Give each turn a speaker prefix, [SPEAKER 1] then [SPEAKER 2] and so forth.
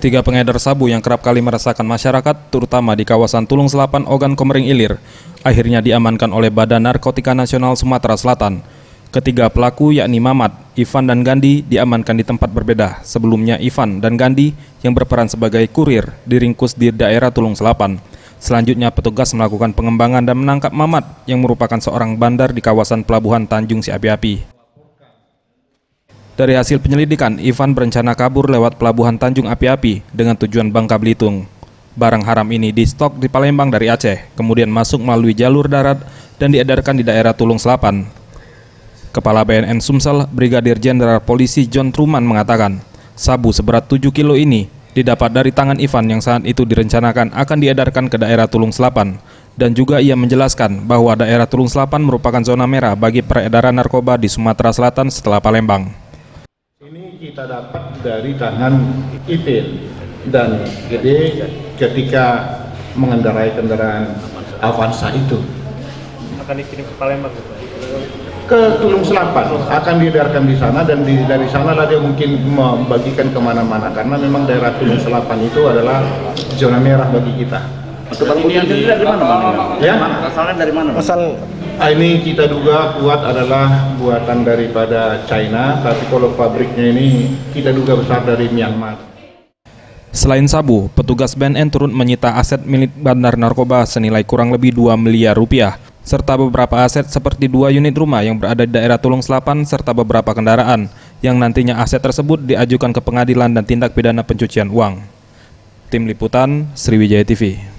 [SPEAKER 1] Tiga pengedar sabu yang kerap kali meresahkan masyarakat, terutama di kawasan Tulung Selapan, Ogan Komering Ilir, akhirnya diamankan oleh Badan Narkotika Nasional Sumatera Selatan. Ketiga pelaku yakni Mamat, Ivan, dan Gandhi diamankan di tempat berbeda. Sebelumnya Ivan dan Gandhi yang berperan sebagai kurir diringkus di daerah Tulung Selapan. Selanjutnya petugas melakukan pengembangan dan menangkap Mamat yang merupakan seorang bandar di kawasan pelabuhan Tanjung Si Api-Api. Dari hasil penyelidikan, Ivan berencana kabur lewat pelabuhan Tanjung Api-Api dengan tujuan Bangka Belitung. Barang haram ini distok di Palembang dari Aceh, kemudian masuk melalui jalur darat dan diedarkan di daerah Tulung Selapan. Kepala BNN Sumsel, Brigadir Jenderal Polisi John Truman mengatakan, sabu seberat 7 kilo ini didapat dari tangan Ivan yang saat itu direncanakan akan diedarkan ke daerah Tulung Selapan. Dan juga ia menjelaskan bahwa daerah Tulung Selapan merupakan zona merah bagi peredaran narkoba di Sumatera Selatan setelah Palembang.
[SPEAKER 2] Ini kita dapat dari tangan Ipin dan Gede ketika mengendarai kendaraan Avanza itu.
[SPEAKER 3] Akan dikirim ke Palembang?
[SPEAKER 2] Ke Tulung Selapan, akan diedarkan di sana dan dari sana lah dia mungkin membagikan kemana-mana karena memang daerah Tulung Selapan itu adalah zona merah bagi kita.
[SPEAKER 4] Ini dari mana Bang?
[SPEAKER 2] Ya?
[SPEAKER 4] Asalnya dari mana?
[SPEAKER 2] Ini kita duga kuat adalah buatan daripada China, tapi kalau pabriknya ini kita duga besar dari Myanmar.
[SPEAKER 1] Selain sabu, petugas BNN turut menyita aset milik bandar narkoba senilai kurang lebih 2 miliar rupiah, serta beberapa aset seperti 2 unit rumah yang berada di daerah Tulung Selapan serta beberapa kendaraan, yang nantinya aset tersebut diajukan ke pengadilan dan tindak pidana pencucian uang. Tim Liputan, Sriwijaya TV.